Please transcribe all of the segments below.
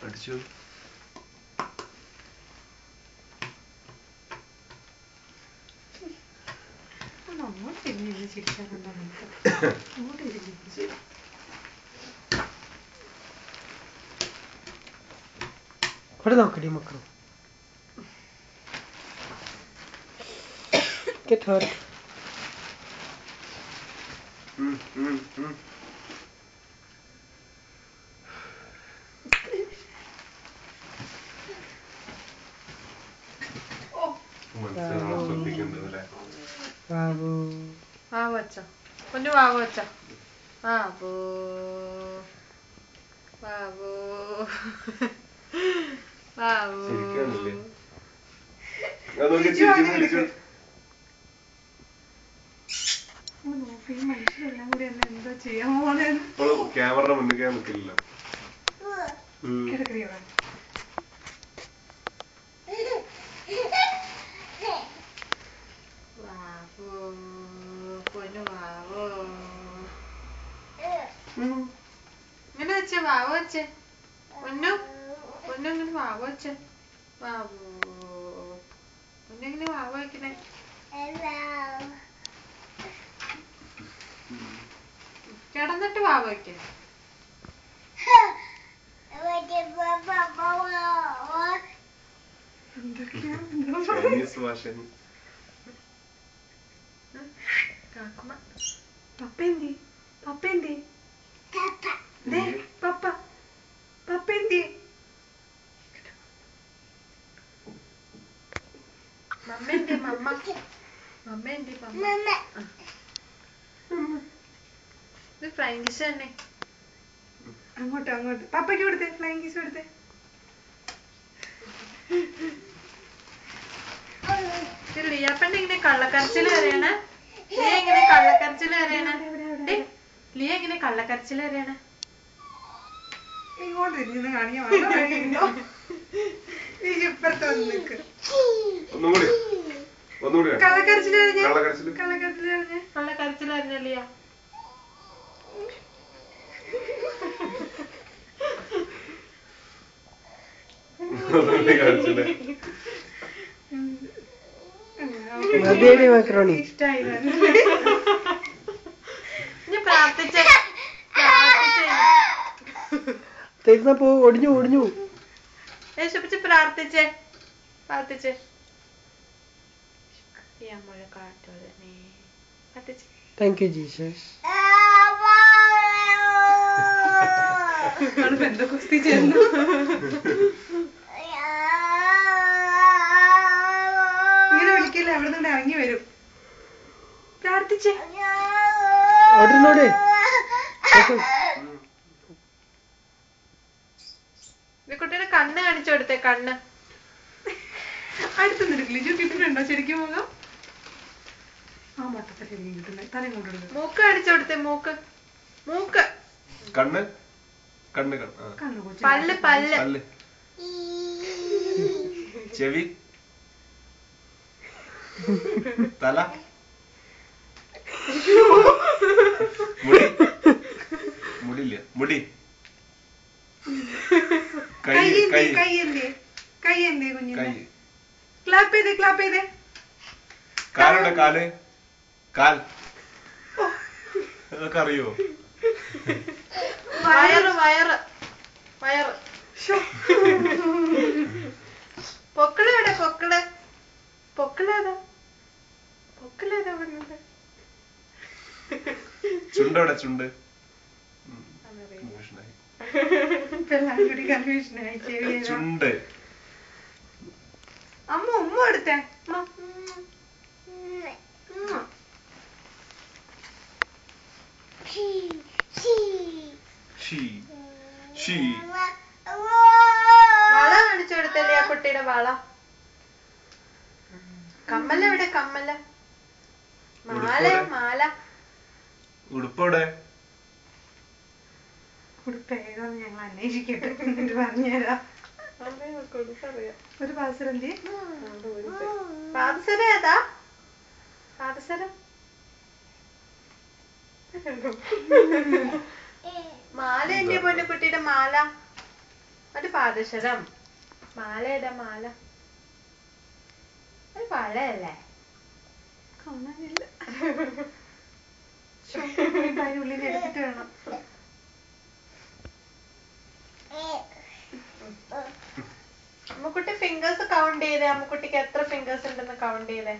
അടിച്ചു ഇവിടെ നോക്കടി മക്കളോ. Get hurt. ക്യാമറ മുന്നിൽ നിൽക്കില്ല. ഇങ്ങനെ വെച്ചേ വാവ വെച്ചേ പൊന്നു പൊന്നു ഇങ്ങനെ വാവ വെച്ചേ വാവോ പൊന്നെങ്ങനെ വാവ വയ്ക്കണേ കിടന്നിട്ട് വാവ വയ്ക്കേ പപ്പേന്തി പപ്പേന്തി പപ്പ പപ്പേന്തി മമ്മേന്തി മമ്മ മമ്മേന്തി മമ്മ ഇത് ഫ്ലൈങ് കിസ് തന്നെ അങ്ങോട്ട് അങ്ങോട്ട് പപ്പയ്ക്ക് കൊടുത്തേ ഫ്ലൈങ് കിസ് കൊടുത്തേ ലിയാപ്പന്റെ ഇങ്ങനെ കള്ളക്കരച്ചില് വരെയാണ് ലിയ ഇങ്ങനെ കള്ളക്കരച്ചില് വരെയാണ് ലിയ ഇങ്ങനെ കള്ളക്കരച്ചില് വരെയാണ് ഇങ്ങോട്ട് തിരിഞ്ഞ് കാണിക്കാൻ കള്ളക്കരച്ചില് കള്ളക്കരച്ചില് വരണ ലിയ പ്രാർത്ഥിച്ചപ്പോ ഒടിഞ്ഞു ഒടിഞ്ഞു പ്രാർത്ഥിച്ചേ പ്രാർത്ഥിച്ചേ താങ്ക് യു ജീസസ്. ബന്ധുക്കുസ്തി ചേർന്നു ഇങ്ങനെ വിളിക്കല്ലേ അവിടെ നിന്ന് ഇറങ്ങി വരും. പ്രാർത്ഥിച്ചേ കുട്ടിയുടെ കണ്ണ് കാണിച്ചു കൊടുത്തേ കണ്ണ് അടുത്ത് നിൽക്കില്ല കിട്ടുന്നുണ്ടോ ശരിക്കും മുഖം ആ മൊട്ടത്തെ ശരിക്കും കിട്ടുന്നത് തല കൊണ്ടുവരുന്നത് മൂക്ക് കാണിച്ചു കൊടുത്തേ മൂക്ക് മൂക്ക് കണ്ണ് കണ്ണ് പല്ല് പല്ല് ചെവി തല മുടി മുടിയില്ല മുടി കൈ കൈ കൈ എന്തേ കൈ എന്തേ കുഞ്ഞു ക്ലാപ്പ് ചെയ്തേ ക്ലാപ്പ് ചെയ്തേ കാലുടെ കാല് കാൽ അതൊക്കെ അറിയോ വയറ് വയറ് വയറ് പൊക്കിള് എവിടെ പൊക്കിള് പൊക്കിളേതാ പൊക്കിളേതാ പറഞ്ഞത് ചുണ്ടെവിടെ ചുണ്ട് ചുണ്ട് അമ്മ ഉമ്മ എടുത്തേ വള കാണിച്ചു കൊടുത്തല്ലേ ആ കുട്ടിയുടെ വള കമ്മല എവിടെ കമ്മല മാല മാല ഉടുപ്പോടെ ഉടുപ്പ് ഏതാന്ന് ഞങ്ങൾ അന്വേഷിക്കട്ടെ എന്നിട്ട് പറഞ്ഞുതരാം. ഒരു പാദസരം എന്തി പാദസരം ഏതാ പാദസരം മാല എന്റെ പൊന്നുകുട്ടിയുടെ മാല ഒരു പാദസരം മാല ഏതാ മാല ഒരു വളയല്ലേ കാണാനില്ല ഉള്ളിൽ എടുത്തിട്ട് വേണം അമ്മുക്കുട്ടി ഫിംഗേഴ്സ് കൗണ്ട് ചെയ്തേ അമ്മുക്കുട്ടിക്ക് എത്ര ഫിംഗേഴ്സ് ഉണ്ടെന്ന് കൗണ്ട് ചെയ്തേ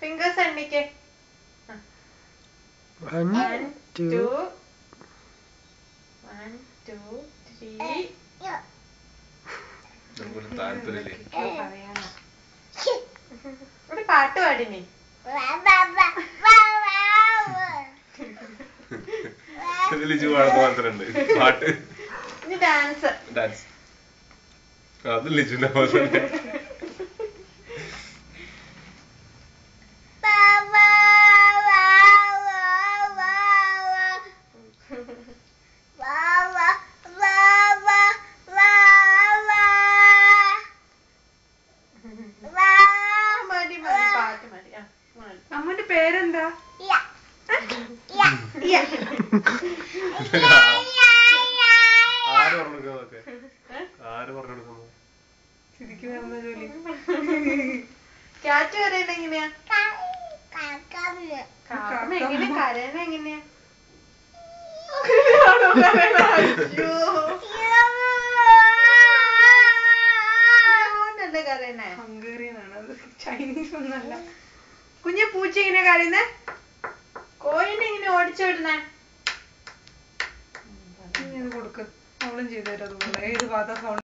ഫിംഗേഴ്സ് എണ്ണിക്കേ 1 2 1 2 3 നമുക്കൊരു താല്പര്യമില്ലേ ഒരു പാട്ട് പാടിനി ലിജു പാടുന്ന മാത്രമുണ്ട് പാട്ട് ഇനി ഡാൻസ് ഡാൻസ് അത് ലിജുവിന്റെ മാത്രമുണ്ട് മതി മതി പാട്ട് മതി അമ്മന്റെ പേരെന്താ ആര് പറഞ്ഞു കൊടുക്കുന്നതൊക്കെ ആര് പറഞ്ഞു കൊടുക്കുന്നു ക്യാറ്റ് പറയുന്നത് എങ്ങനെയാ എങ്ങനെ കരയണ എങ്ങനെയാ കരയണേ ഹംഗേറിയനാണ് ചൈനീസ് ഒന്നല്ല കുഞ്ഞെ പൂച്ച എങ്ങനെ കരയുന്നേ കോയിനെ എങ്ങനെ ഓടിച്ചോടുന്നേ കൊടുക്ക് അവളും ചെയ്തു തരും അതുപോലെ ഏത് ഭാഗത്താ സൗണ്ട്